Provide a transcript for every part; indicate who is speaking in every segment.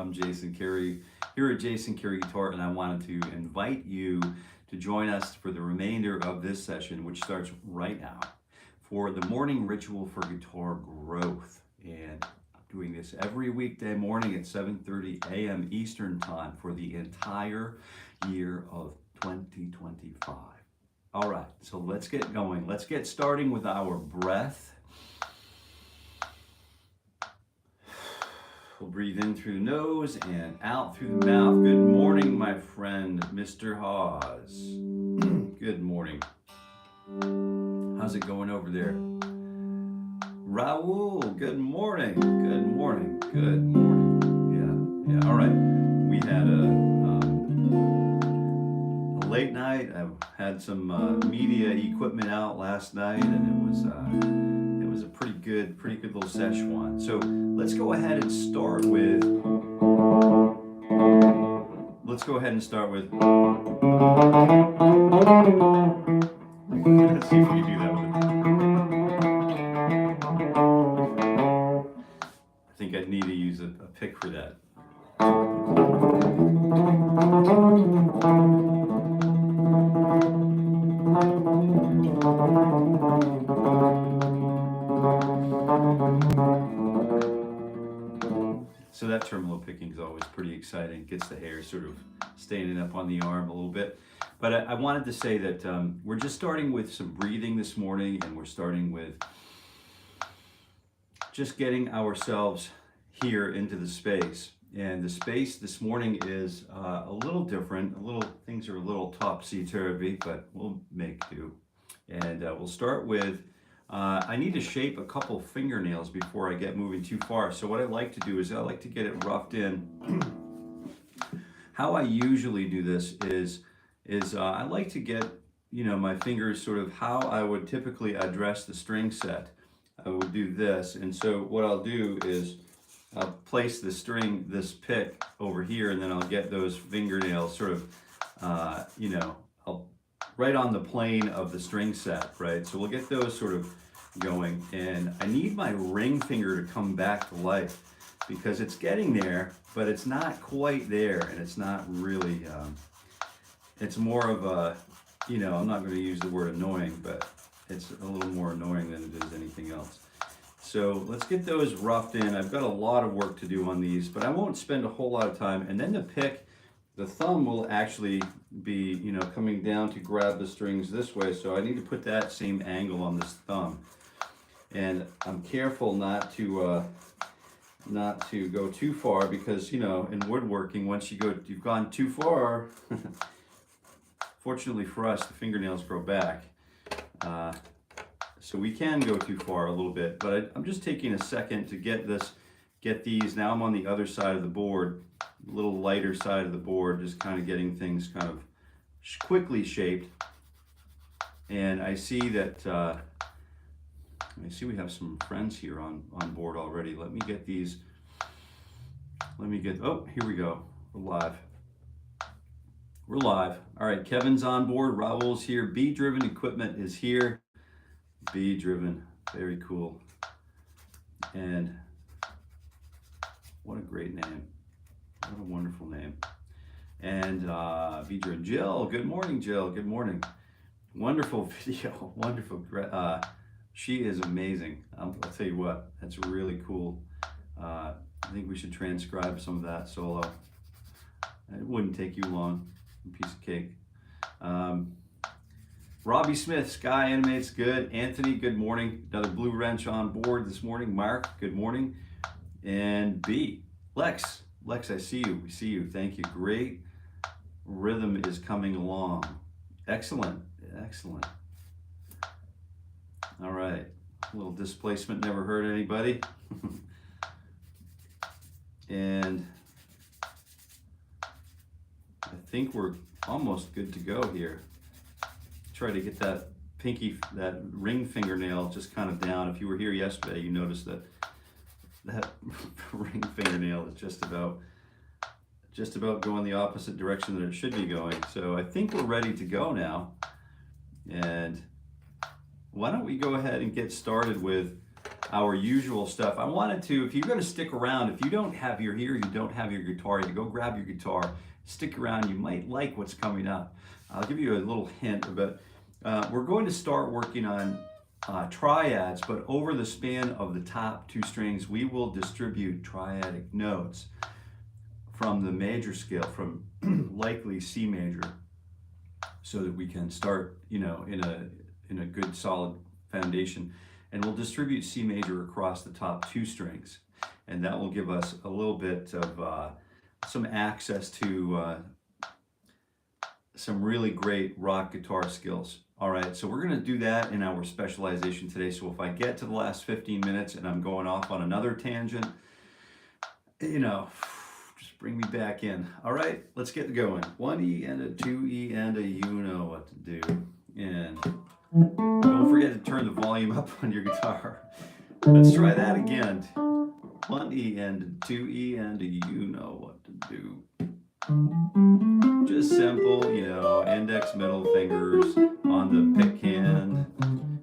Speaker 1: I'm Jason Carey here at Jason Carey Guitar, and I wanted to invite you to join us for the remainder of this session, which starts right now, for the morning ritual for guitar growth. And I'm doing this every weekday morning at 7:30 a.m. Eastern Time for the entire year of 2025. All right, so let's get going. Let's get starting with our breath. We'll breathe in through the nose and out through the mouth. Good morning, my friend, Mr. Hawes. Good morning. How's it going over there? Raul, good morning. Good morning. Good morning. Yeah. All right. We had a late night. I had some media equipment out last night, and it was a pretty good little sesh one. So let's go ahead and start with. Let's see if we can do that with it. I think I'd need to use a pick for that. So that tremolo picking is always pretty exciting. Gets the hair sort of standing up on the arm a little bit. But I wanted to say that we're just starting with some breathing this morning, and we're starting with just getting ourselves here into the space. And the space this morning is a little different. Things are a little topsy-turvy, but we'll make do. And we'll start with, I need to shape a couple fingernails before I get moving too far. So what I like to do is I like to get it roughed in. How I usually do this is I like to get, my fingers sort of how I would typically address the string set. I would do this, and so what I'll do is I'll place the string, this pick over here, and then I'll get those fingernails sort of, right on the plane of the string set, right? So we'll get those sort of going, and I need my ring finger to come back to life because it's getting there, but it's not quite there, and it's not really, it's more of a, I'm not going to use the word annoying, but it's a little more annoying than it is anything else. So let's get those roughed in. I've got a lot of work to do on these, but I won't spend a whole lot of time. And then the pick, the thumb will actually be, coming down to grab the strings this way. So I need to put that same angle on this thumb. And I'm careful not to go too far because, in woodworking, once you've gone too far, fortunately for us, the fingernails grow back. So we can go too far a little bit, but I'm just taking a second to get these. Now I'm on the other side of the board, a little lighter side of the board, just kind of getting things kind of quickly shaped. And I see that, we have some friends here on board already. Let me get these, oh, here we go, we're live. All right, Kevin's on board, Raul's here, B-Driven Equipment is here. B-Driven, very cool. And what a great name. What a wonderful name. And B-Driven, Jill, good morning, Jill, good morning. Wonderful video, wonderful. She is amazing. I'll tell you what, that's really cool. I think we should transcribe some of that solo. It wouldn't take you long, a piece of cake. Robbie Smith, Sky Animates, good. Anthony, good morning. Another Blue Wrench on board this morning. Mark, good morning. And B, Lex, I see you. We see you. Thank you. Great rhythm is coming along. Excellent. All right. A little displacement never hurt anybody. And I think we're almost good to go here. Try to get that ring fingernail just kind of down. If you were here yesterday, you noticed that ring fingernail is just about going the opposite direction that it should be going. So I think we're ready to go now. And why don't we go ahead and get started with our usual stuff. I wanted to, if you're going to stick around, if you don't have your here, you don't have your guitar, you go grab your guitar, stick around, you might like what's coming up. I'll give you a little hint about, we're going to start working on triads, but over the span of the top 2 strings, we will distribute triadic notes from the major scale, from likely C major, so that we can start, you know, in a good solid foundation, and we'll distribute C major across the top 2 strings, and that will give us a little bit of some access to some really great rock guitar skills. All right, so we're going to do that in our specialization today. So if I get to the last 15 minutes and I'm going off on another tangent, you know, just bring me back in. All right, let's get going. 1E and a 2E and a you know what to do. And don't forget to turn the volume up on your guitar. Let's try that again. 1E and a 2E and a you know what to do. Just simple, you know, index, middle fingers on the pick hand.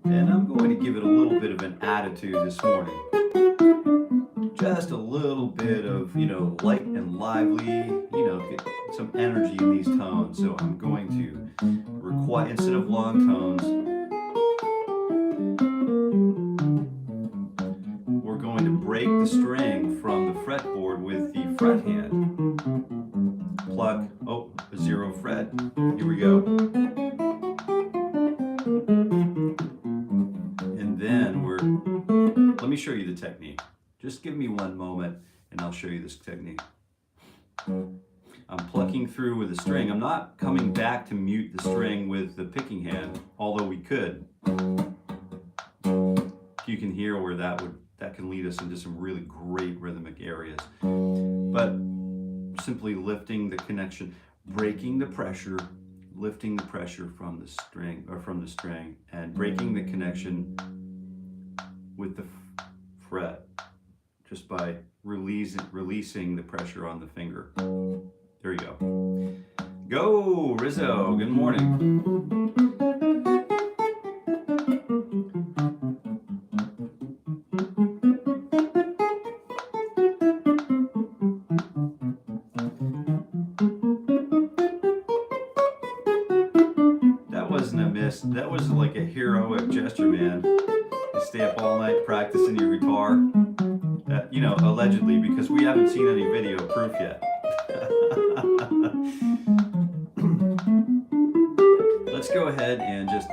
Speaker 1: And I'm going to give it a little bit of an attitude this morning. Just a little bit of, you know, light and lively, you know, get some energy in these tones. So I'm going to require, instead of long tones, we're going to break the string from the fretboard with the fret hand. Pluck, oh, a 0 fret, here we go. And then let me show you the technique. Just give me one moment and I'll show you this technique. I'm plucking through with a string. I'm not coming back to mute the string with the picking hand, although we could. You can hear where that can lead us into some really great rhythmic areas. But simply lifting the connection, breaking the pressure, lifting the pressure from the string, and breaking the connection with the fret, just by releasing the pressure on the finger. There you go. Go, Rizzo, good morning. That was like a heroic gesture, man. You stay up all night practicing your guitar. You know, allegedly, because we haven't seen any video proof yet. Let's go ahead and just...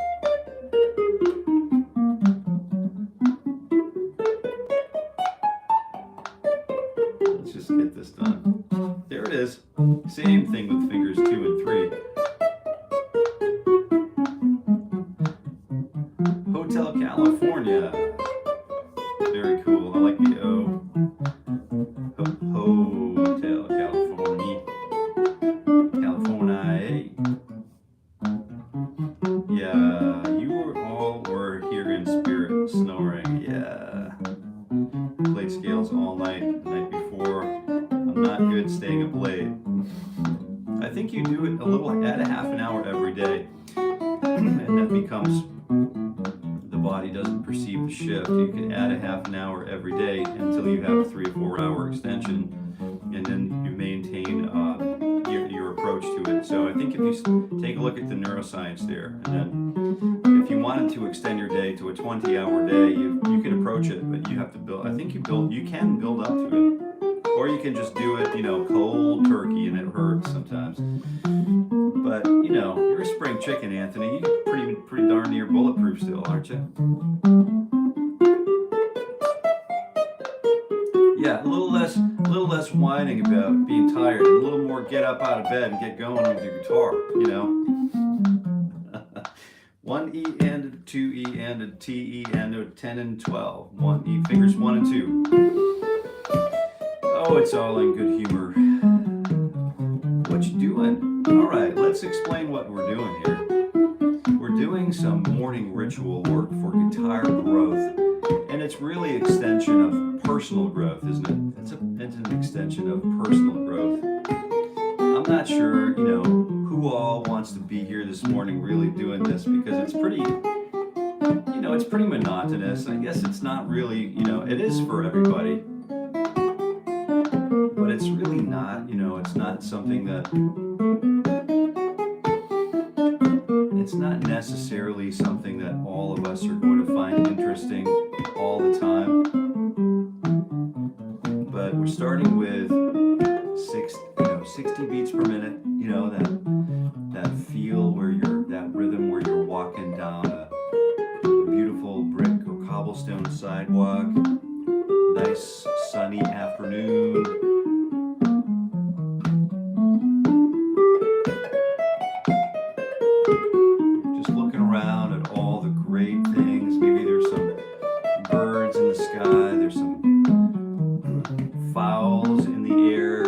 Speaker 1: let's just get this done. There it is. Same thing with fingers 2 and 3. Hotel California. Very cool. I like the O. Hotel California. California. Yeah, you all were here in spirit, snoring. Yeah. Played scales all night the night before. I'm not good staying up late. I think you do it a little, add a half an hour every day, and that becomes, the body doesn't perceive the shift. You can add a half an hour every day until you have a 3 or 4 hour extension, and then you maintain your approach to it. So I think if you take a look at the neuroscience there, and then if you wanted to extend your day to a 20-hour day, you can approach it, but you have to build, I think you can build up to it. Or you can just do it, you know, cold turkey, and it hurts sometimes. But, you know, you're a spring chicken, Anthony. You're pretty darn near bulletproof still, aren't you? Yeah, a little less whining about being tired, and a little more get up out of bed and get going with your guitar, you know. 1E and a 2E and a TE and a 10 and 12. 1E, fingers 1 and 2. Oh, it's all in good humor. What you doing? All right, let's explain what we're doing here. We're doing some morning ritual work for guitar growth, and it's really an extension of personal growth, isn't it? It's an extension of personal growth. I'm not sure, you know, who all wants to be here this morning really doing this, because it's pretty, you know, know, it's pretty monotonous. I guess it's not really, you know, it is for everybody, but it's really not, you know, it's not something that, it's not necessarily something that all of us are going to find interesting all the time. But we're starting with 60 beats per minute, you know, that feel where you're, that rhythm where you're walking down a beautiful brick or cobblestone sidewalk, nice sunny afternoon. Just looking around at all the great things. Maybe there's some birds in the sky, there's some fowls in the air.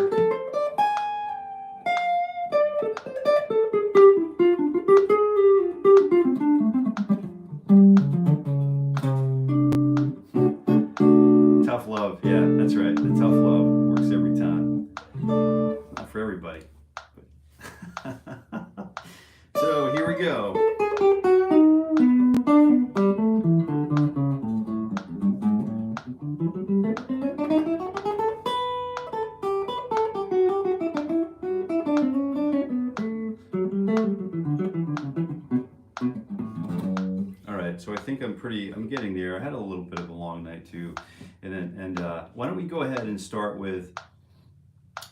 Speaker 1: Tough love, yeah, that's right. The tough love works every time. Not for everybody. So here we go. All right, so I think I'm getting there. I had a little bit of a long night too. And why don't we go ahead and start with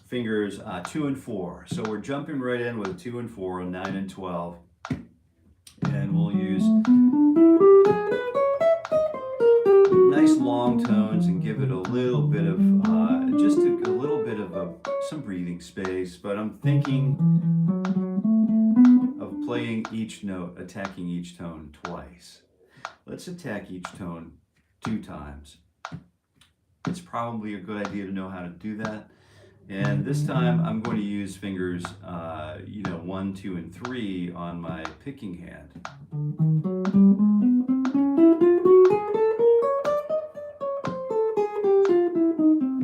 Speaker 1: fingers 2 and 4. So we're jumping right in with 2 and 4 on 9 and 12. And we'll use nice long tones and give it a little bit of, just a little bit of some breathing space. But I'm thinking of playing each note, attacking each tone twice. Let's attack each tone 2 times. It's probably a good idea to know how to do that. And this time I'm going to use fingers, 1, 2, and 3 on my picking hand.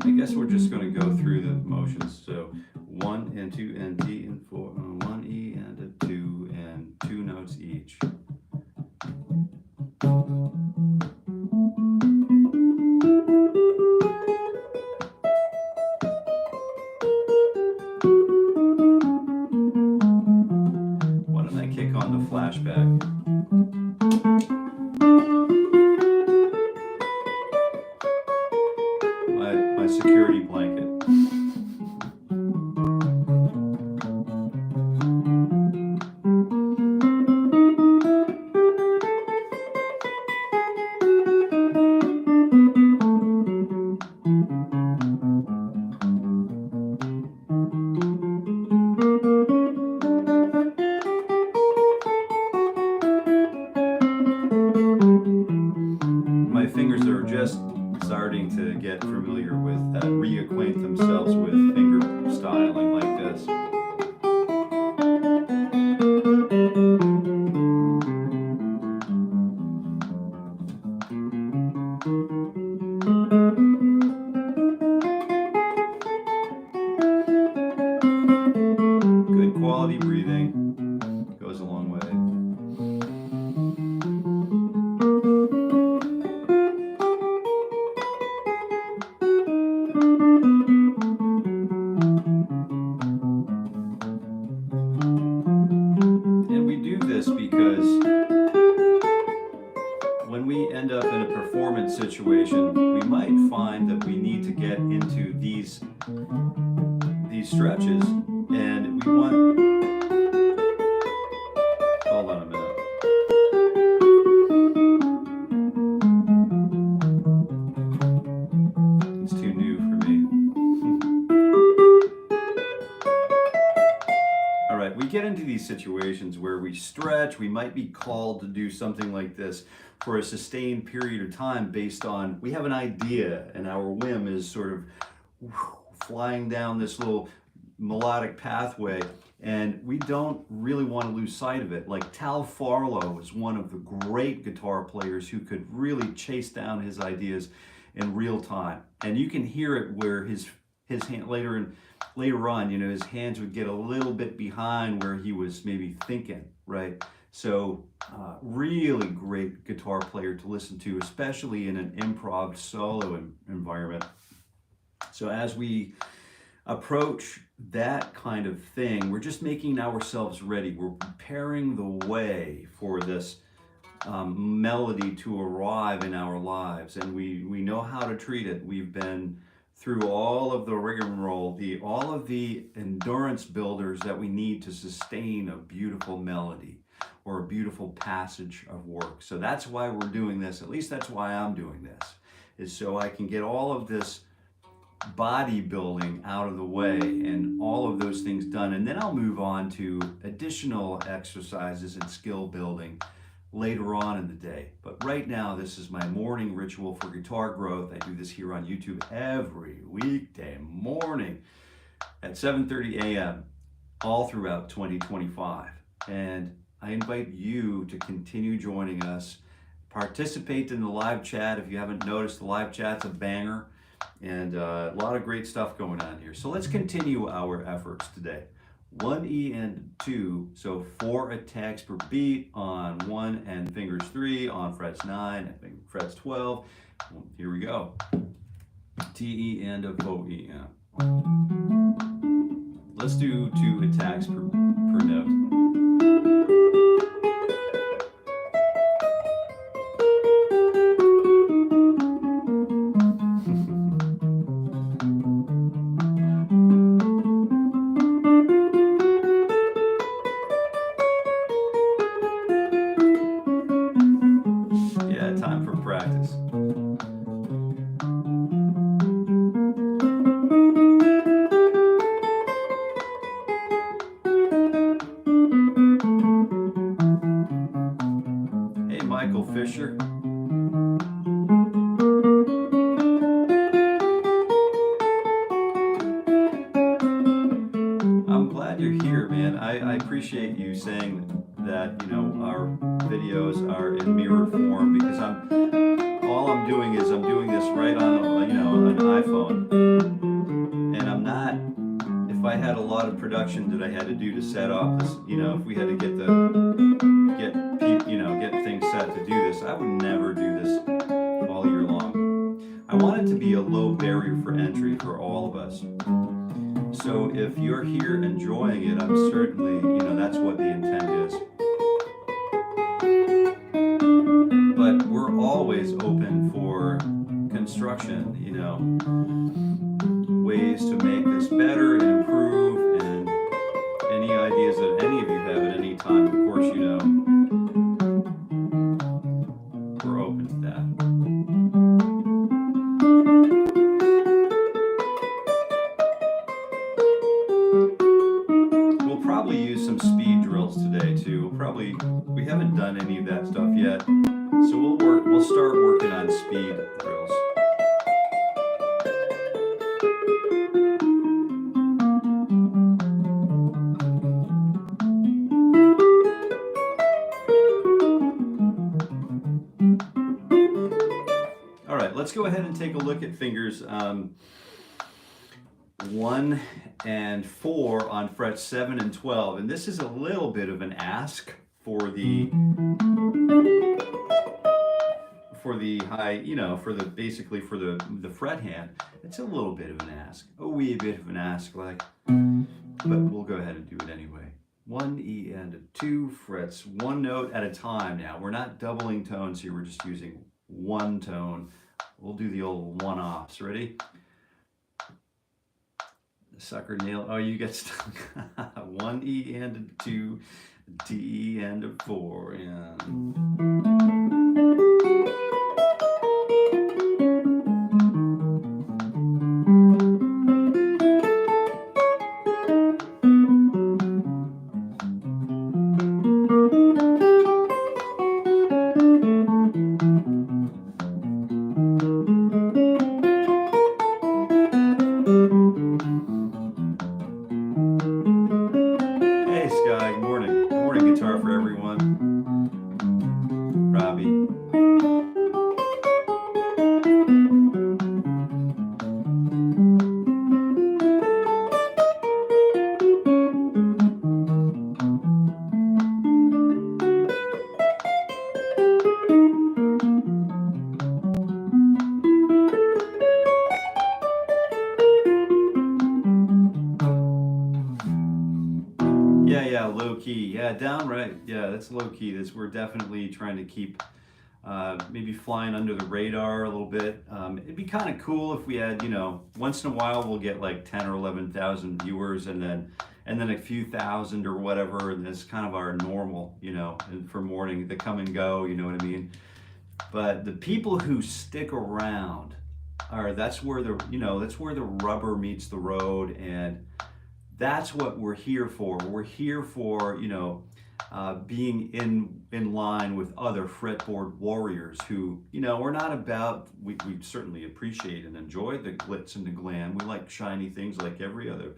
Speaker 1: I guess we're just going to go through the motions. So 1 and 2 and D and 4, 1 E and a 2 and 2 notes each. On the flashback. My security blanket. Fingers are just starting to get familiar with that, reacquaint themselves with finger styling like this. Good quality breathing goes a long way. Because when we end up in a performance situation, we might find that we need to get into these stretches, and we want, hold on a minute. It's too new for me. All right, we get into these situations where we stretch. We might be called to do something like this for a sustained period of time based on, we have an idea and our whim is sort of flying down this little melodic pathway, and we don't really want to lose sight of it. Like Tal Farlow was one of the great guitar players who could really chase down his ideas in real time. And you can hear it where his hand later on, you know, his hands would get a little bit behind where he was maybe thinking, right? So really great guitar player to listen to, especially in an improv solo environment. So as we approach that kind of thing, we're just making ourselves ready. We're preparing the way for this melody to arrive in our lives, and we know how to treat it. We've been through all of the rigmarole, all of the endurance builders that we need to sustain a beautiful melody or a beautiful passage of work. So that's why we're doing this. At least that's why I'm doing this, is so I can get all of this bodybuilding out of the way and all of those things done, and then I'll move on to additional exercises and skill building later on in the day. But right now, this is my morning ritual for guitar growth. I do this here on YouTube every weekday morning at 7:30 a.m. all throughout 2025, and I invite you to continue joining us. Participate in the live chat. If you haven't noticed, the live chat's a banger. And a lot of great stuff going on here. So let's continue our efforts today. 1E and 2, so 4 attacks per beat on 1 and fingers 3 on frets 9 and frets 12. Well, here we go. TE and a OE. Let's do 2 attacks per note. Appreciate you saying that, you know, our videos are in mirrored form, because all I'm doing is I'm doing this right on, you know, an iPhone, and I'm not, if I had a lot of production that I had to do to set up this, you know, if we had to get things set to do this, I would never do this all year long. I want it to be a low barrier for entry for all of us. So if you're here enjoying it, I'm certainly, you know, that's what the intent is. But we're always open for construction, you know, ways to make this better and improve, and any ideas that any of you have at any time, of course, you know, we're open to that. Use some speed drills today too. We haven't done any of that stuff yet, so we'll start working on speed drills. All right, let's go ahead and take a look at fingers 1 and 4 on frets 7 and 12, and this is a little bit of an ask for the high, you know, basically for the fret hand. It's a little bit of an ask, a wee bit of an ask, like, but we'll go ahead and do it anyway. 1 E and a 2, frets 1 note at a time. Now we're not doubling tones here, we're just using 1 tone. We'll do the old 1-offs. Ready? Sucker nail. Oh, you get stuck. 1 E and a 2, D and a 4. Yeah. low key. Yeah, downright. Yeah, that's low key. We're definitely trying to keep maybe flying under the radar a little bit. It'd be kind of cool if we had, once in a while we'll get like 10 or 11,000 viewers, and then a few thousand or whatever, and that's kind of our normal, and for morning, they come and go, you know what I mean? But the people who stick around that's where the rubber meets the road, and that's what we're here for. We're here for, being in line with other fretboard warriors who, we're not about, we certainly appreciate and enjoy the glitz and the glam. We like shiny things like every other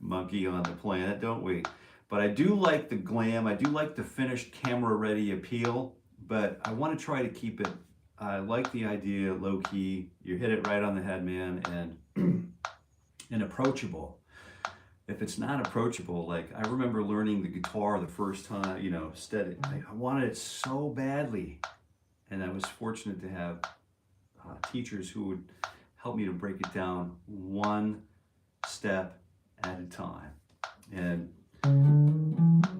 Speaker 1: monkey on the planet, don't we? But I do like the glam. I do like the finished camera ready appeal, but I want to try to keep it, I like the idea low key. You hit it right on the head, man, and approachable. If it's not approachable, like I remember learning the guitar the first time, steady. I wanted it so badly, and I was fortunate to have teachers who would help me to break it down one step at a time. And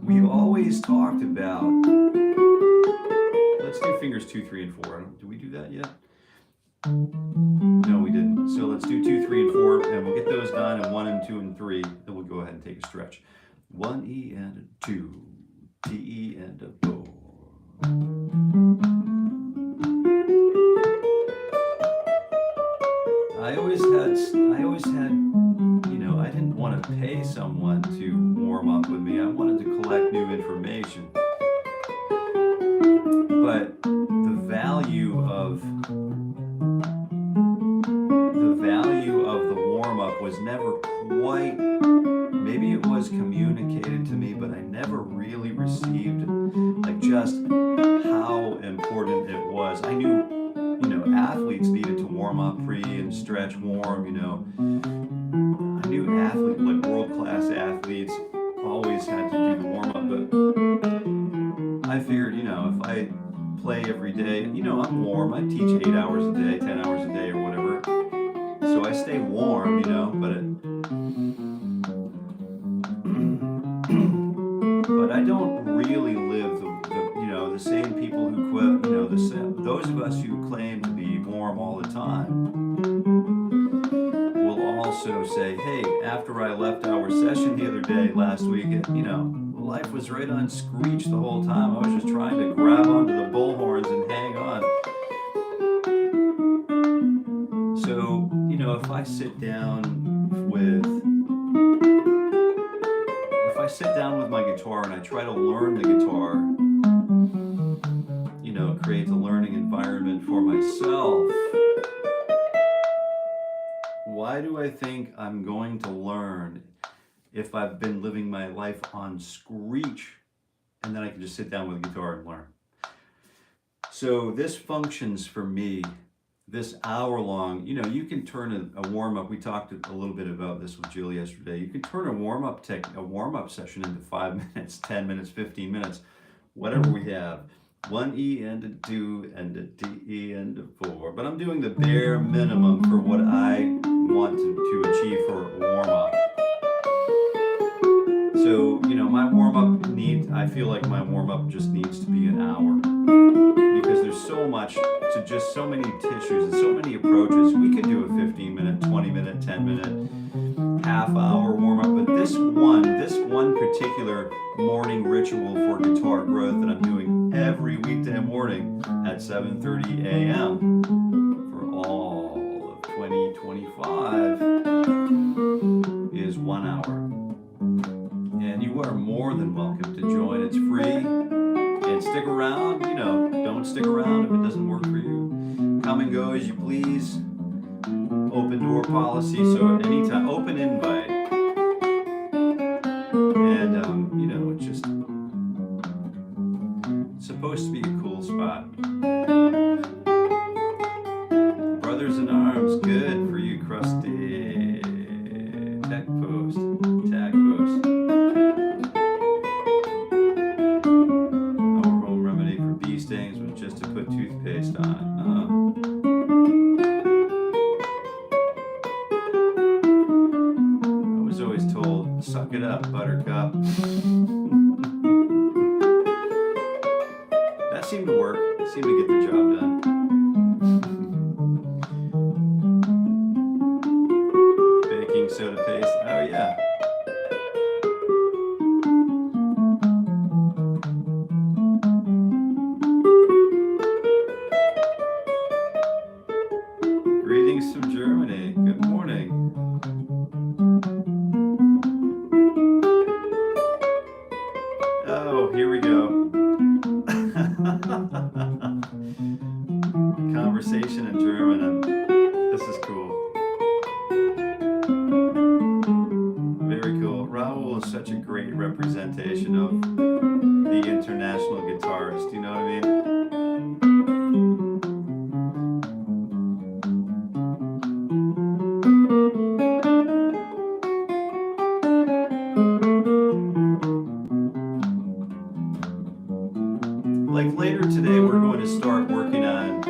Speaker 1: we always talked about, let's do fingers 2, 3, and 4. Did we do that yet? No, we didn't. So let's do 2, 3, and 4, and we'll get those done, and 1 and 2 and 3, then we'll go ahead and take a stretch. 1 E and a 2, D E and a 4. I always had, I didn't want to pay someone to warm up with me. I wanted to collect new information. But the value of the warm-up was never quite, maybe it was communicated to me, but I never really received like just how important it was. I knew, athletes needed to warm up pre and stretch warm, I knew athletes, like world-class athletes, always had to do the warm-up, but I figured, if I play every day, I'm warm, I teach 8 hours a day, 10 hours a day or whatever, so I stay warm, but I don't really live the same people who quit, those of us who claim to be warm all the time will also say, hey, after I left our session the other day last week, life was right on screech the whole time. I was just trying to grab onto the bullhorns and hang on. So, if I sit down with my guitar and I try to learn the guitar, create a learning environment for myself, why do I think I'm going to learn if I've been living my life on screech and then I can just sit down with a guitar and learn? So this functions for me, this hour long, you can turn a warm-up, we talked a little bit about this with Jill yesterday, you can turn a warm-up session into 5 minutes, 10 minutes, 15 minutes, whatever we have. 1 E and a 2 and a D E and a 4. But I'm doing the bare minimum for what I want to achieve for a warm-up. So, my warm-up I feel like my warm-up just needs to be an hour. Because there's so much to just so many tissues and so many approaches. We could do a 15-minute, 20-minute, 10-minute, half-hour warm-up. But this one particular morning ritual for guitar growth that I'm doing every weekday morning at 7:30 a.m. for all of 2025 is 1 hour. And you are more than welcome to join. It's free. And stick around, don't stick around if it doesn't work for you. Come and go as you please. Open door policy, so anytime, open invite. And, it's just supposed to be a cool spot. Brothers in Arms, good for you, Krusty. Tag post. Our home remedy for bee stings was just to put toothpaste on. I was always told Suck it up, Buttercup. That seemed to work. It seemed to get the job done. Baking soda paste. Oh yeah. Greetings from Germany. Good morning. Oh, here we go. Conversation in German. This is cool. Very cool. Raul is such a great representation of the international guitarist. You know what I mean? Like later today, we're going to start working on,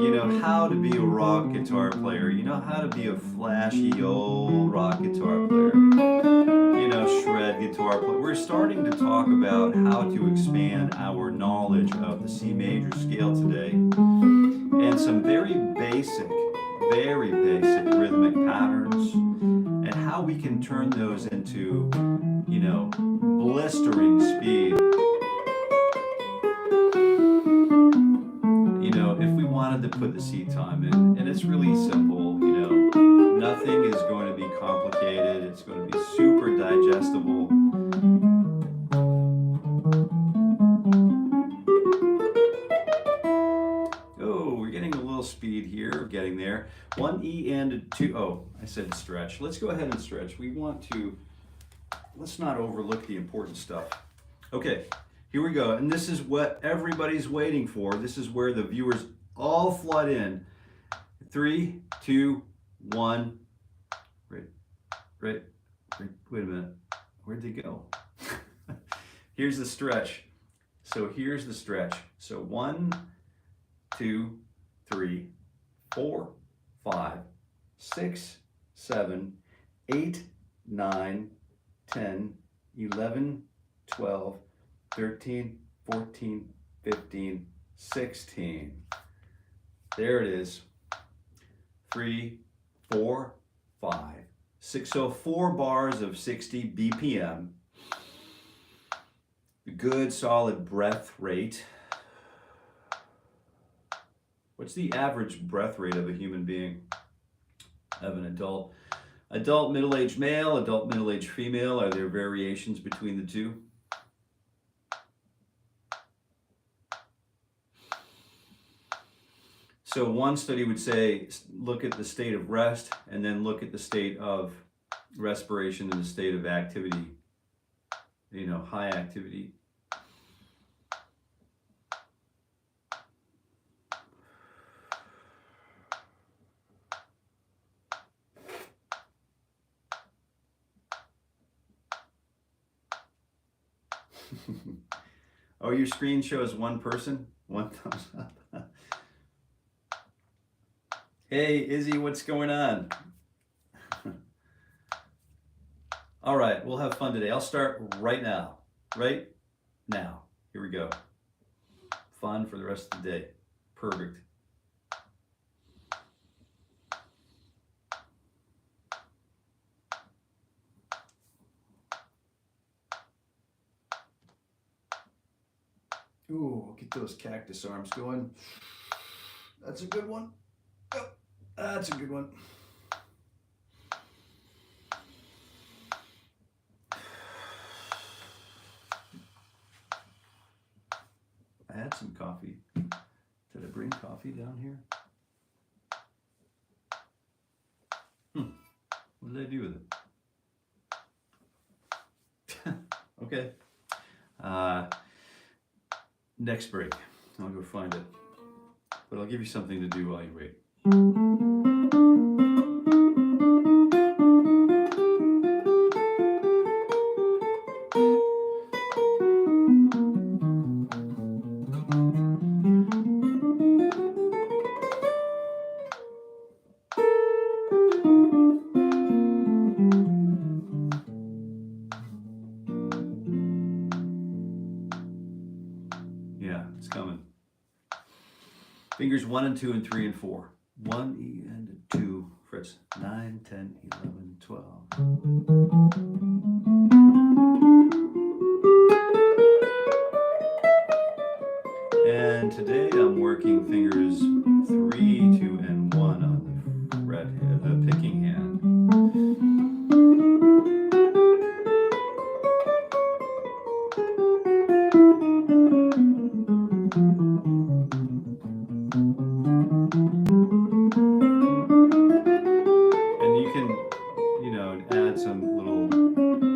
Speaker 1: you know, how to be a rock guitar player. You know, how to be a flashy old rock guitar player. You know, shred guitar player. We're starting to talk about how to expand our knowledge of the C major scale today. And some very basic rhythmic patterns. And how we can turn those into, you know, blistering speed. If we wanted to put the seat time in, and it's really simple, you know, nothing is going to be complicated, it's going to be super digestible. Oh, we're getting a little speed here, getting there. 1 E and 2, oh, I said stretch. Let's go ahead and stretch. Let's not overlook the important stuff. Okay. Here we go, and this is what everybody's waiting for. This is where the viewers all flood in. 3, 2, 1. Wait a minute. Where'd they go? Here's the stretch. So here's the stretch. So 1, 2, 3, 4, 5, 6, 7, 8, 9, 10, 11, 12, 13, 14, 15, 16. There it is. 3, 4, 5, 6. So 4 bars of 60 BPM. Good solid breath rate. What's the average breath rate of a human being? Of an adult? Adult middle-aged male, adult middle-aged female. Are there variations between the two? So one study would say, look at the state of rest and then look at the state of respiration and the state of activity, you know, high activity. Oh, your screen shows one person? One thumbs up. Hey, Izzy, what's going on? All right, we'll have fun today. I'll start right now. Right now. Here we go. Fun for the rest of the day. Perfect. Ooh, get those cactus arms going. That's a good one. Yep, that's a good one. I had some coffee. Did I bring coffee down here? What did I do with it? Okay. Next break. I'll go find it. But I'll give you something to do while you wait. Fingers 1 and 2 and 3 and 4. 1 E and a 2 frets. 9, 10, 11, 12. And today I'm working fingers 3, 2, and 1 on the fret, the picking hand. And you can, add some little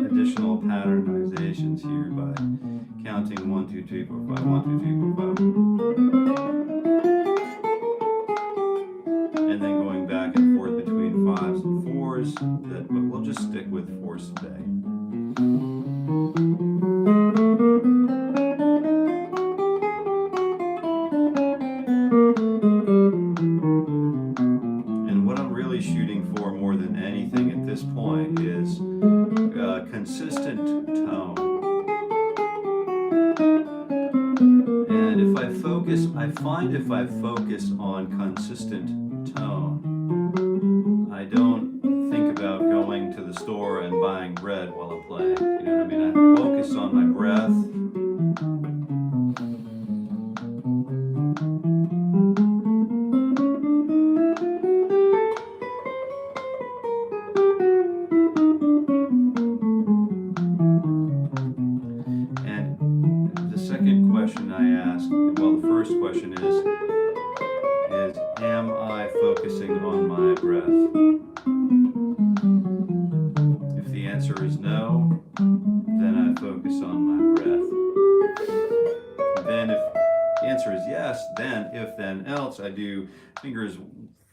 Speaker 1: additional patternizations here by counting 1, 2, 3, 4, 5, 1, 2, 3, 4, 5. And then going back and forth between 5s and 4s, but we'll just stick with 4s today. And what I'm really shooting for more than anything at this point is consistent tone. And if I focus, I find if I focus on consistent tone, I don't think about going to the store and buying bread while I'm playing. You know what I mean? I focus on my breath. Question is am I focusing on my breath? If the answer is no, then I focus on my breath. Then if the answer is yes, then if then else, I do fingers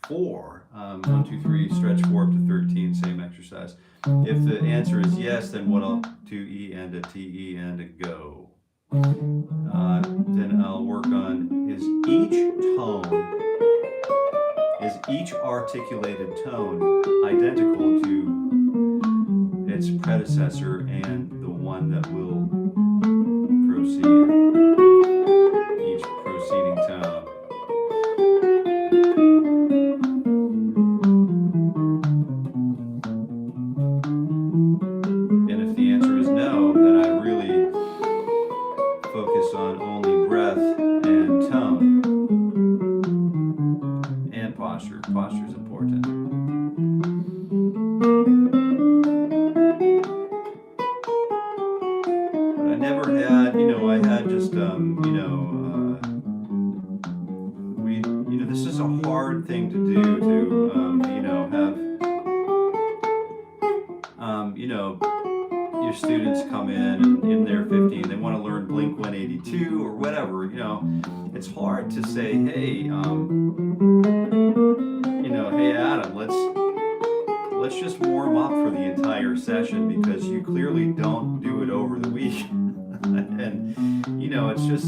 Speaker 1: 4, 1, 2, 3, stretch 4 up to 13, same exercise. If the answer is yes, then what I'll do E and a T, E and a go. Then I'll work on is each articulated tone identical to its predecessor and the one that will proceed, each proceeding tone. And if the answer is no, then I really focus on only breath and tone and posture. Posture is important. But I never had, I had just, this is a hard thing to do to, have, your students come in their 15, they want to learn Blink 182 or whatever, it's hard to say, hey, hey Adam, let's just warm up for the entire session because you clearly don't do it over the week. And, it's just,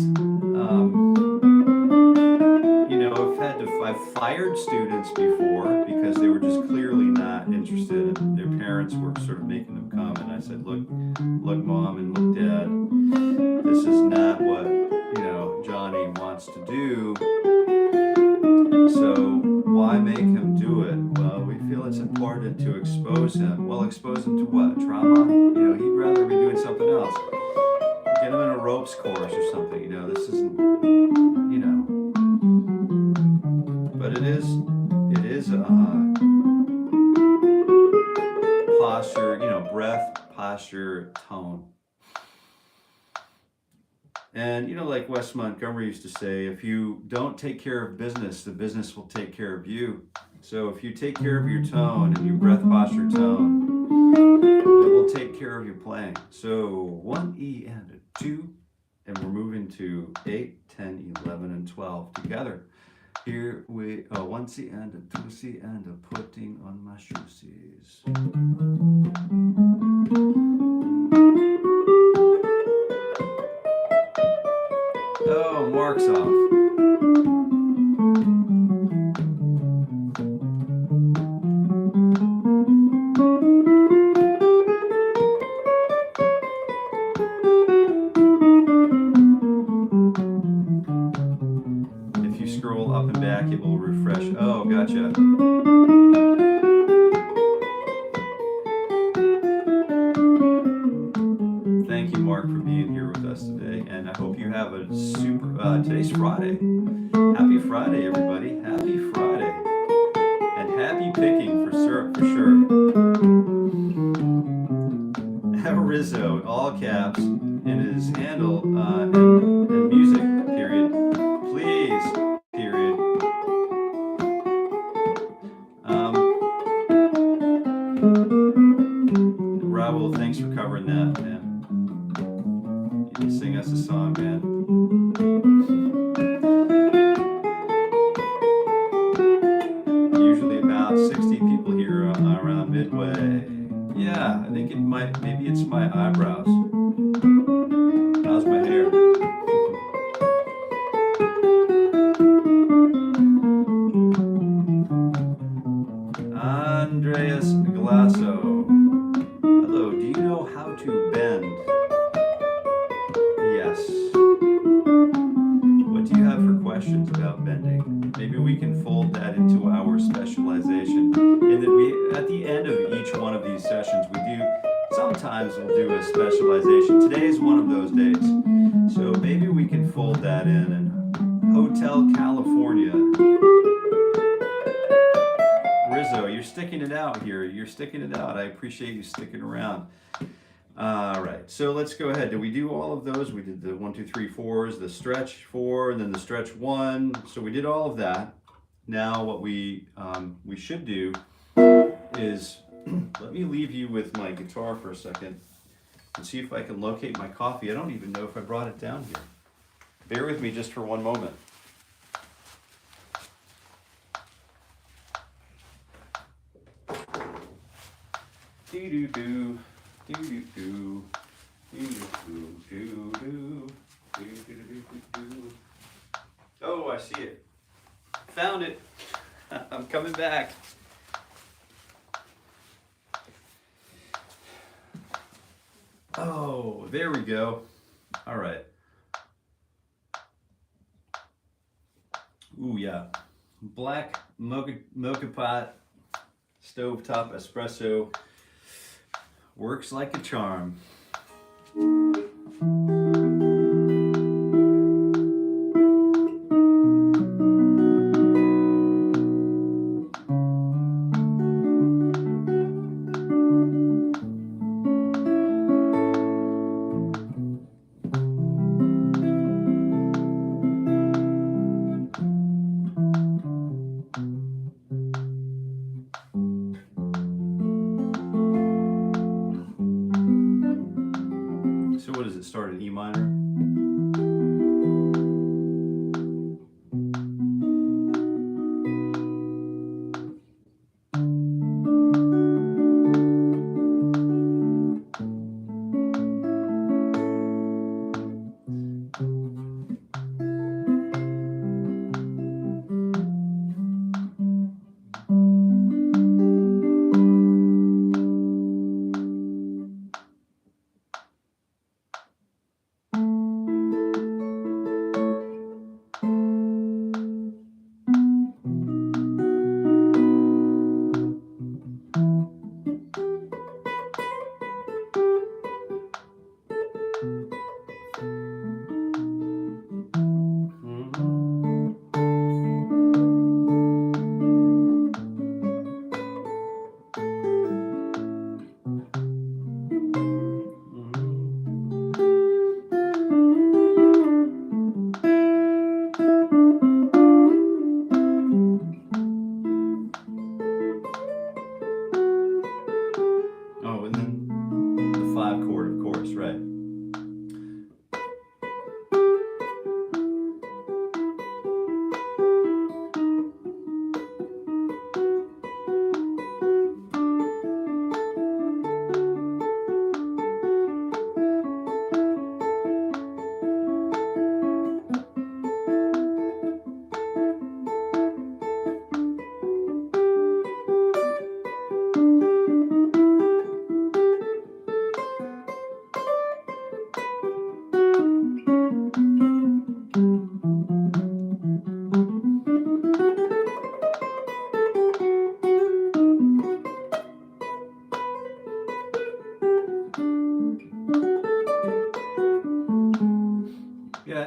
Speaker 1: I've fired students before because they were just clearly not interested. Their parents were sort of making them come, and I said, look mom and look dad, this is not what, Johnny wants to do. So why make him do it? Well, we feel it's important to expose him. Well, expose him to what? Trauma? He'd rather be doing something else. Get him in a ropes course or something. This isn't, but it is posture, breath, posture, tone. And, like Wes Montgomery used to say, if you don't take care of business, the business will take care of you. So if you take care of your tone and your breath, posture, tone, it will take care of your playing. So 1 E and a 2, and we're moving to 8, 10, 11, and 12 together. Here we 1 C and a 2 C and a putting on my shoesies. Oh, marks off. If you scroll up and Mark, for being here with us today, and I hope you have a super, today's Friday. Happy Friday, everybody. Happy Friday. And happy picking for sure. Rizzo, all caps, in his handle, and music, period. Please, period. Raul, thanks for covering that, man. You can sing us a song, man. Usually about 60 people here around midway. Yeah, I think it might, maybe it's my eyebrows. How's my hair? Andreas Glasso. Hello, do you know how to bend? Yes. What do you have for questions about bending? Maybe we can fold that into our specialization. And that we, at the end of each one of these sessions, we do, sometimes we'll do a specialization. Today is one of those days. So maybe we can fold that in. And Hotel California. Rizzo, you're sticking it out here. You're sticking it out. I appreciate you sticking around. All right, so let's go ahead. Did we do all of those? We did the 1, 2, 3, 4s, the stretch 4, and then the stretch 1. So we did all of that. Now what we should do is, let me leave you with my guitar for a second and see if I can locate my coffee. I don't even know if I brought it down here. Bear with me just for one moment. Do-do-do. Do-do-do, do-do-do, do-do-do-do-do. Oh, I see it. Found it. I'm coming back. Oh, there we go. All right. Ooh, yeah. Black mocha pot, stovetop espresso. Works like a charm. So what does it start in E minor?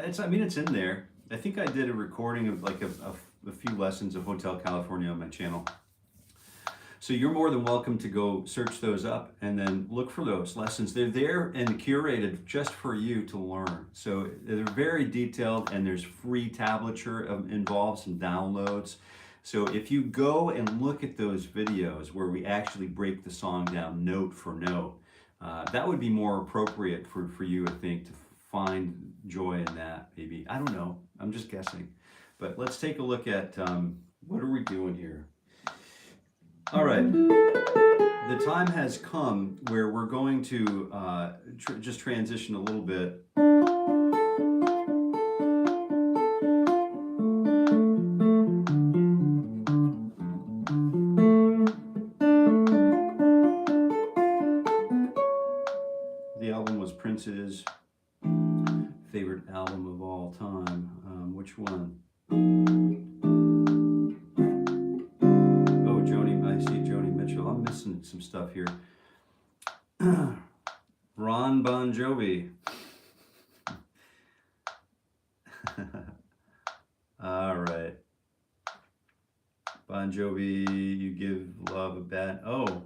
Speaker 1: I mean, it's in there. I think I did a recording of like a few lessons of Hotel California on my channel. So you're more than welcome to go search those up and then look for those lessons. They're there and curated just for you to learn. So they're very detailed, and there's free tablature involved, some downloads. So if you go and look at those videos where we actually break the song down note for note, that would be more appropriate for you, I think, to find joy in that, maybe. I don't know. I'm just guessing. But let's take a look at what are we doing here? All right. The time has come where we're going to just transition a little bit. The album was Prince's favorite album of all time. Which one? Oh, Joni, I see Joni Mitchell. I'm missing some stuff here. Ron Bon Jovi. All right. Bon Jovi, You Give Love a Bad... Oh.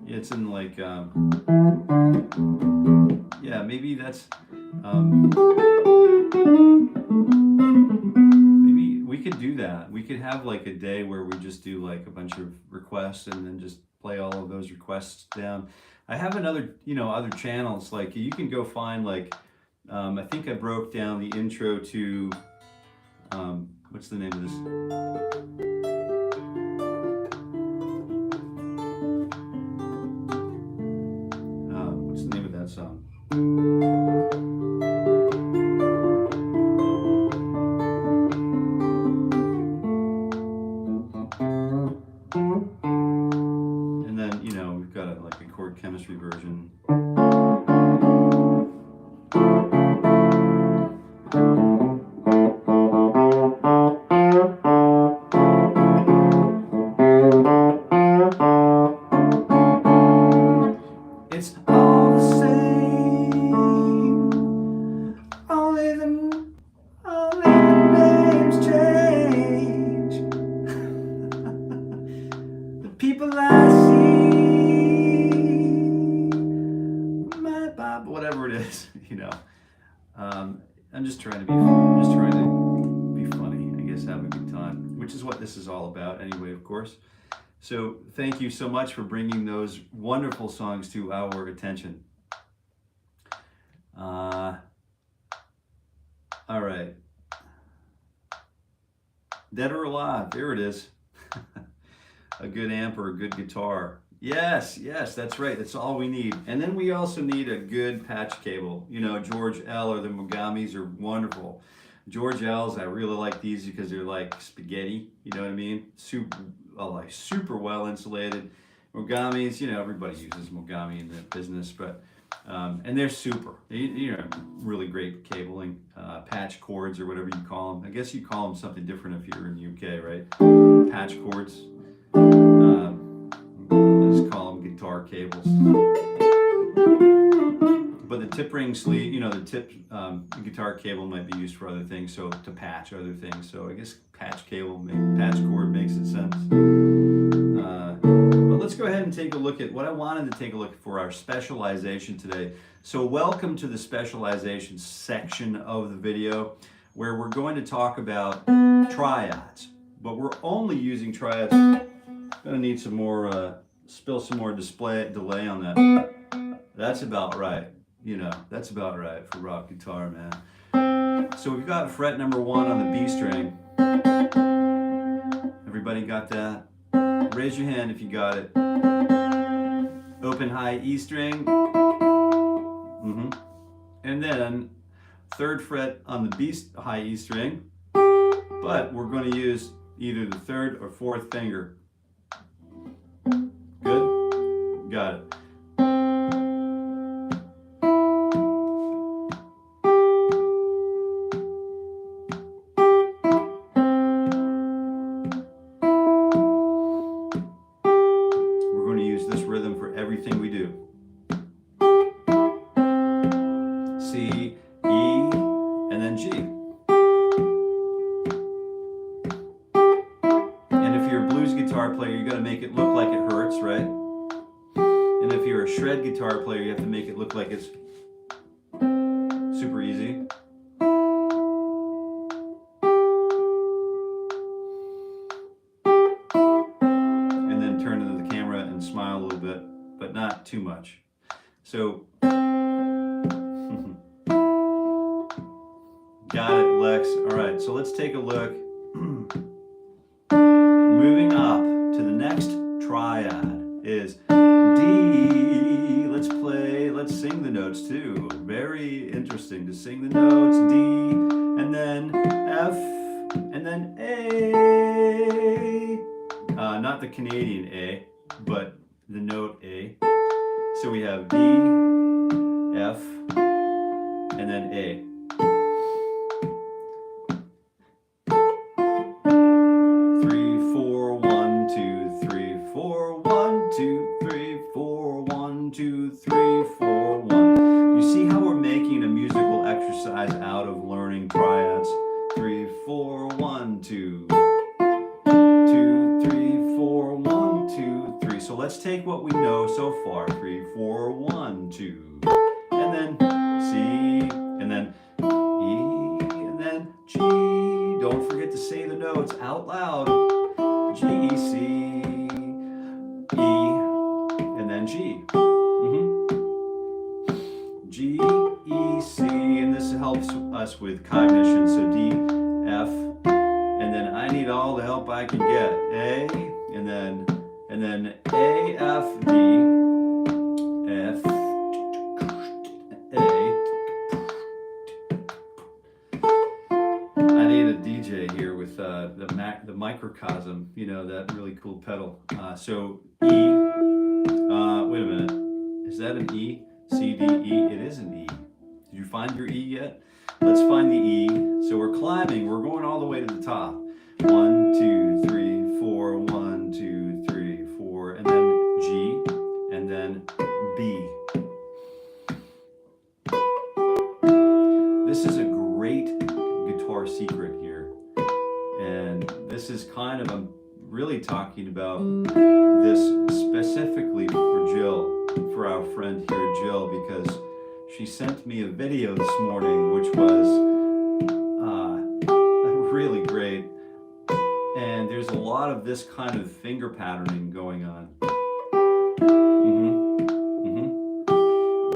Speaker 1: It's in like, yeah, maybe that's, maybe we could do that. We could have like a day where we just do like a bunch of requests and then just play all of those requests down. I have another, other channels, like you can go find like, I think I broke down the intro to, what's the name of this? What's the name of that song? And then, we've got like a chord chemistry version. It's all the same, only the names change. The people I see, my Bob, whatever it is, I'm just trying to be funny, I guess, have a good time, which is what this is all about anyway, of course. So thank you so much for bringing those wonderful songs to our attention. All right. Dead or Alive, there it is. A good amp or a good guitar. Yes, that's right. That's all we need. And then we also need a good patch cable. George L or the Mogamis are wonderful. George L's, I really like these because they're like spaghetti, you know what I mean? Super well insulated. Mogamis, everybody uses Mogami in the business, but and they're super. Really great cabling, patch cords or whatever you call them. I guess you call them something different if you're in the UK, right? Patch cords. I just call them guitar cables. But the tip ring sleeve, the guitar cable might be used for other things, so to patch other things. So I guess patch cord makes it sense. But let's go ahead and take a look at what I wanted to take a look at for our specialization today. So welcome to the specialization section of the video, where we're going to talk about triads. But we're only using triads. Gonna need some more, spill some more delay on that. That's about right. That's about right for rock guitar, man. So we've got fret number 1 on the B string. Everybody got that? Raise your hand if you got it. Open high E string. And then 3rd fret on the B high E string. But we're going to use either the 3rd or 4th finger. Good? Got it. We're going to use this rhythm for everything we do. you're a blues guitar player, you got to make it look like it hurts, right? And if you're a shred guitar player, you have to make it look like it's super easy. And then turn to the camera and smile a little bit, but not too much. So, got it, Lex. All right, so let's take a look. Moving up to the next triad is D. Let's sing the notes too. Very interesting to sing the notes. D, and then F, and then A. Not the Canadian A, but the note A. So we have D, F, and then A. 3, 4, 1, 2, 3, 4, 1, 2, 3, 4, 1, 2, 3, 4, 1. You see how we're making a musical exercise out of learning triads? 3, 4, 1, 2, 2, 3, 4, 1, 2, 3. So let's take what we know so far. 3, 4, 1, 2, and then C, and then E, and then G. Don't forget to say the notes out loud. G, C, E, and then G. G, E, C, and this helps us with cognition. So D, F, and then I need all the help I can get. A, and then A, F, D, F, A. I need a DJ here with the microcosm, you know, that really cool pedal. So E, wait a minute, is that an E? C, D, E, it is an E. Did you find your E yet? Let's find the E. So we're climbing, we're going all the way to the top. 1, 2, 3, 4, 1, 2, 3, 4, and then G, and then B. This is a great guitar secret here. And this is kind of, I'm really talking about this specifically for Jill, for our friend here, Jill, because she sent me a video this morning, which was really great. And there's a lot of this kind of finger patterning going on.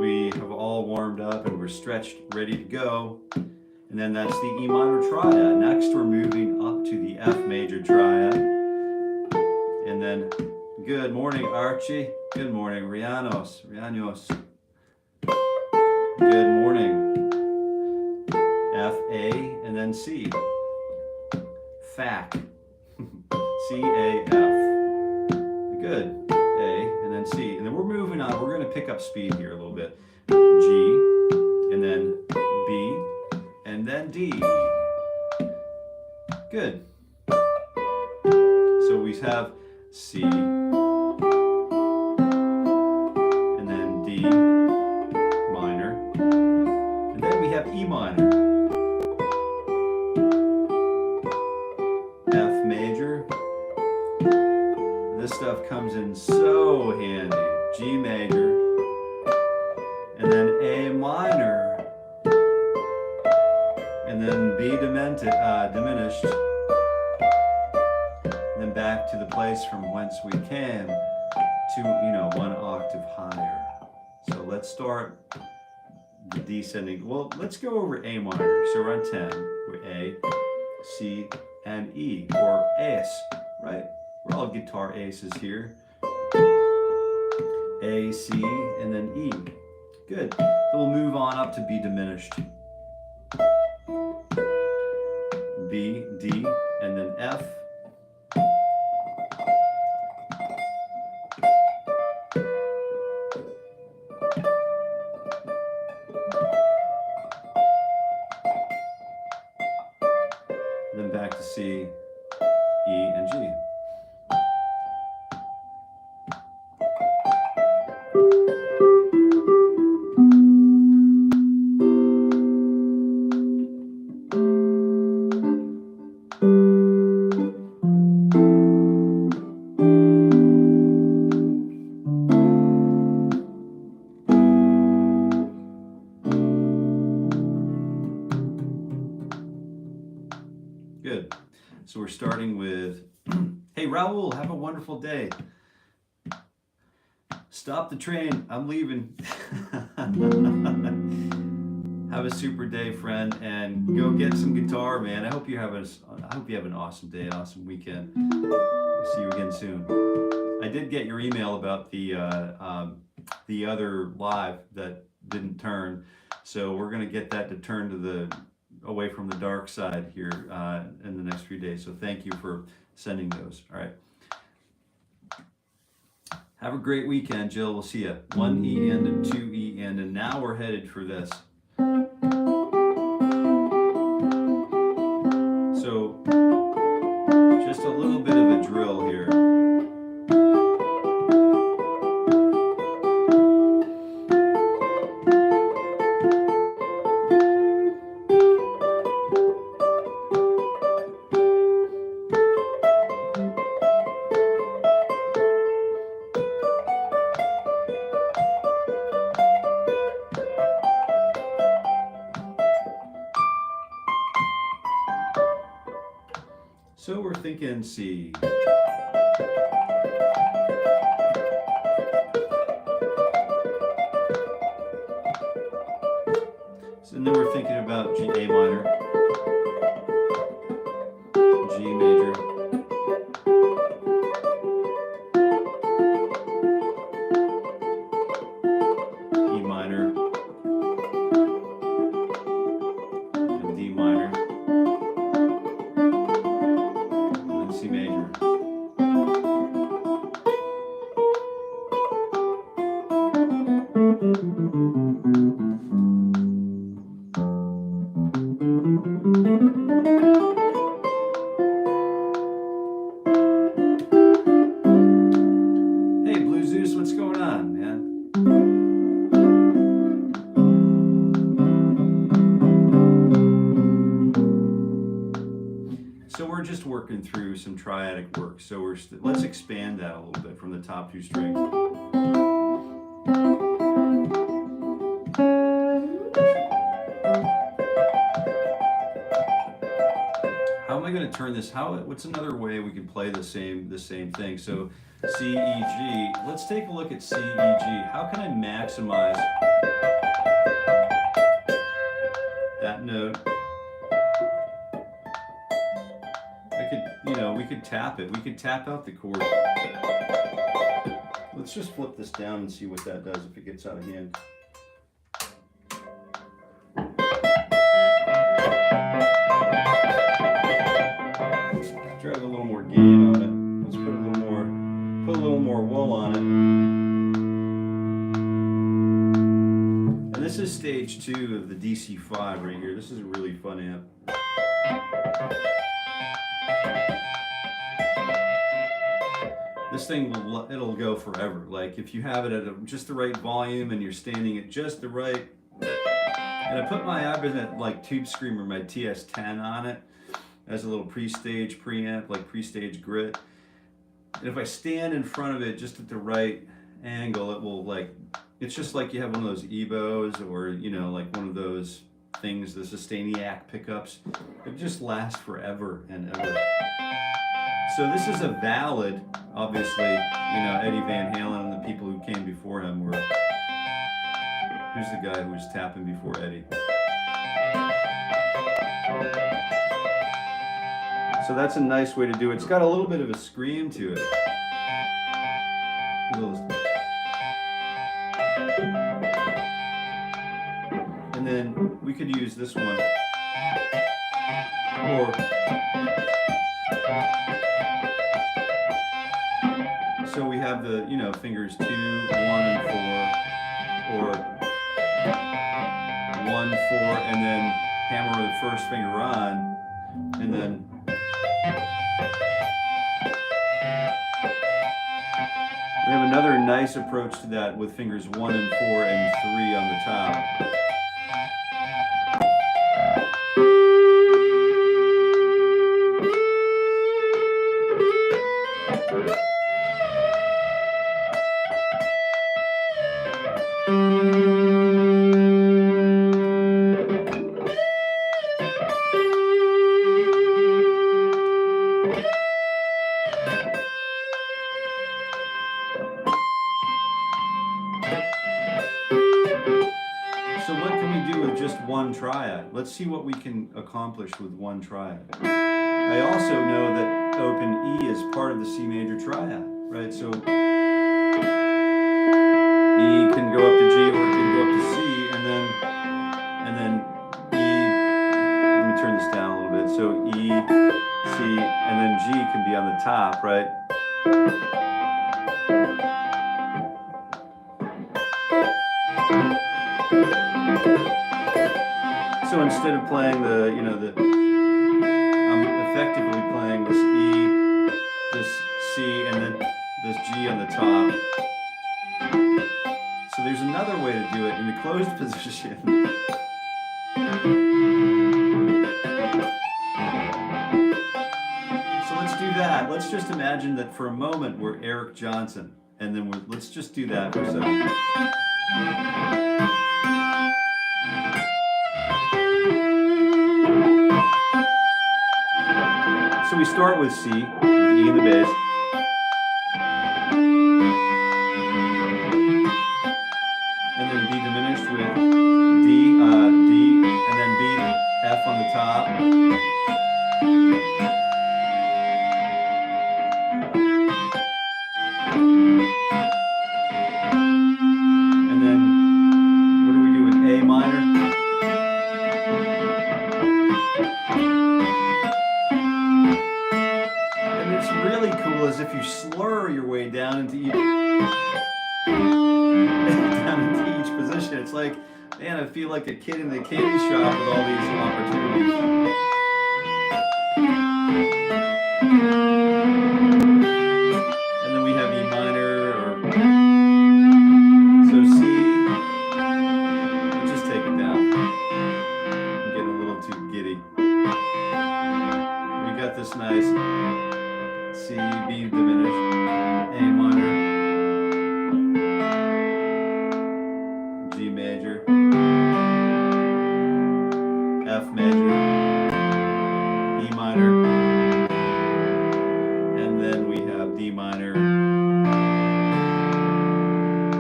Speaker 1: We have all warmed up and we're stretched, ready to go. And then that's the E minor triad. Next, we're moving up to the F major triad. And then, good morning, Archie. Good morning, Rianos. Good morning. F, A, and then C. Fac. C, A, F. Good. A, and then C. And then we're moving on. We're going to pick up speed here a little bit. G, and then B, and then D. Good. So we have C, and then D minor, and then we have E minor, F major. This stuff comes in so handy. G major, and then A minor, and then B diminished, and then back to the place from whence we came to, you know, 1 octave higher. So let's start the descending. Well, let's go over A minor. So we're on 10. We're A, C, and E, or ace, right? We're all guitar aces here. A, C, and then E. Good. So we'll move on up to B diminished. B, D, and then F. Then back to C, E, and G. starting with, hey Raul, have a wonderful day. Stop the train, I'm leaving. Have a super day, friend, and go get some guitar, man. I hope you have an awesome day, awesome weekend. I'll see you again soon. I did get your email about the other live that didn't turn, so we're gonna get that to turn to away from the dark side here in the next few days. So thank you for sending those. All right. Have a great weekend, Jill. We'll see you. 1 E end and 2 E end, and now we're headed for this. So just a little bit of a drill here. So we're thinking C. So then we're thinking about G, A minor, G major, E minor, and D minor. C major. Hey Blue Zeus, what's going on, man? So we're just working through some triadic work. So let's expand that a little bit from the top 2 strings. How am I going to turn this? What's another way we can play the same thing? So C, E, G. Let's take a look at C, E, G. How can I maximize that note? We could tap it. We could tap out the chord. Let's just flip this down and see what that does if it gets out of hand. Drag a little more gain on it. Let's put a little more wool on it. And this is stage 2 of the DC5 right here. This is a really fun amp. This thing it'll go forever. Like if you have it at just the right volume and you're standing at just the right. And I put my Ibanez like Tube Screamer, my TS10 on it as a little pre-stage preamp, like pre-stage grit. And if I stand in front of it just at the right angle, it will it's just like you have one of those EBOs or like one of those things, the Sustainiac pickups. It just lasts forever and ever. So this is a valid, obviously, Eddie Van Halen and the people who came before him were, who's the guy who was tapping before Eddie? So that's a nice way to do it. It's got a little bit of a scream to it. And then we could use this one. Or so we have the, fingers 2, 1, and 4, or 1, 4, and then hammer the first finger on, and then we have another nice approach to that with fingers 1 and 4 and 3 on the top. just one triad. Let's see what we can accomplish with one triad. I also know that open E is part of the C major triad, right? So E can go up to G or it can go up to C, and then E, let me turn this down a little bit. So E, C, and then G can be on the top, right? So instead of playing the, you know, I'm effectively playing this E, this C, and then this G on the top. So there's another way to do it in the closed position. So let's do that. Let's just imagine that for a moment we're Eric Johnson, and then let's just do that for a second. So we start with C, with E in the bass. And then D diminished with D, and then B, F on the top. And then, what do we do with A minor? Really cool is if you slur your way down into each position. It's like, man, I feel like a kid in the candy shop with all these opportunities. And then we have E minor, or so C. Let's just take it down. I'm getting a little too giddy. We got this nice C, B diminished, A minor, G major, F major, E minor, and then we have D minor,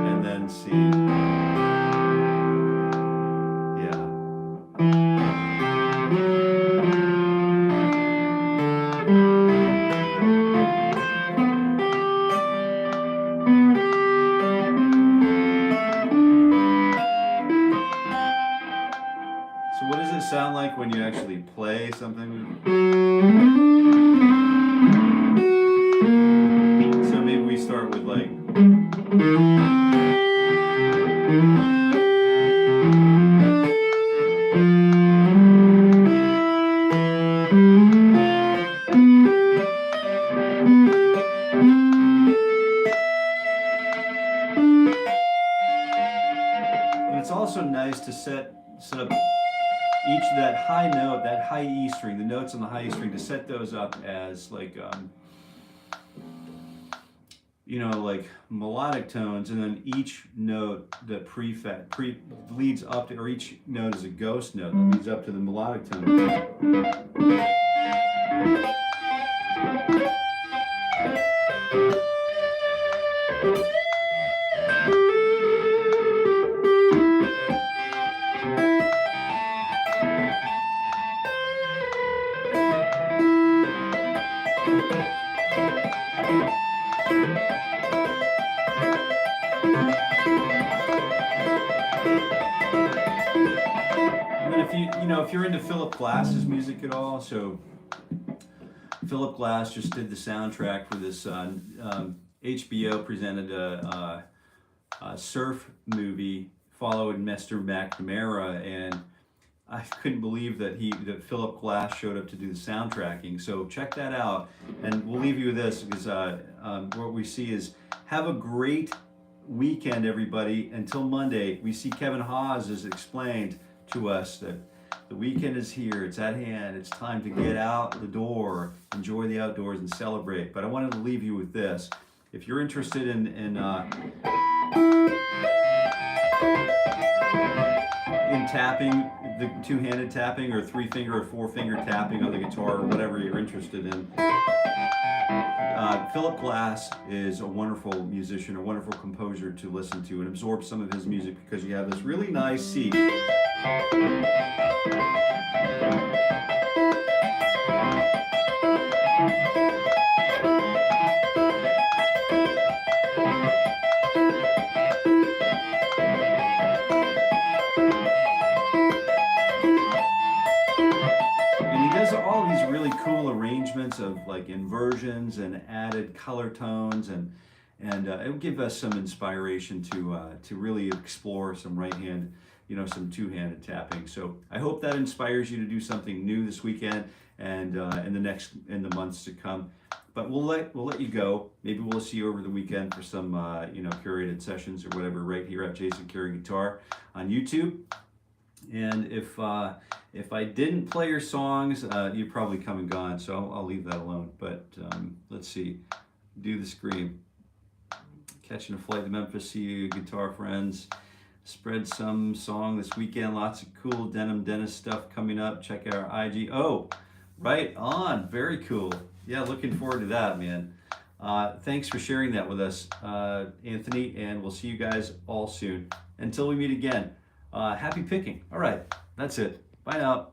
Speaker 1: and then C. Yeah. Sound like when you actually play something? So maybe we start with like, and it's also nice to set up each of that high note, that high E string, the notes on the high E string, to set those up as like, you know, like melodic tones, and then each note that leads up to, or each note is a ghost note that leads up to the melodic tone. If you're into Philip Glass's music at all, so Philip Glass just did the soundtrack for this HBO presented a surf movie following Mr. McNamara, and I couldn't believe that Philip Glass showed up to do the soundtracking. So check that out, and we'll leave you with this, because what we see is, have a great weekend, everybody. Until Monday, we see Kevin Haas has explained to us that the weekend is here, it's at hand, it's time to get out the door, enjoy the outdoors, and celebrate. But I wanted to leave you with this. If you're interested in tapping, the two-handed tapping, or three-finger or four-finger tapping on the guitar, or whatever you're interested in, Philip Glass is a wonderful musician, a wonderful composer to listen to, and absorb some of his music, because you have this really nice C. Arrangements of like inversions and added color tones, and it will give us some inspiration to really explore some right hand, some two-handed tapping. So I hope that inspires you to do something new this weekend and in the months to come. But we'll let you go. Maybe we'll see you over the weekend for some curated sessions or whatever right here at Jason Carey Guitar on YouTube. And if I didn't play your songs, you'd probably come and gone, so I'll leave that alone. But let's see, do the scream. Catching a flight to Memphis, see you, guitar friends. Spread some song this weekend. Lots of cool Denim Dentist stuff coming up. Check out our IG. Oh, right on. Very cool. Yeah, looking forward to that, man. Thanks for sharing that with us, Anthony, and we'll see you guys all soon. Until we meet again. Happy picking. All right, that's it. Bye now.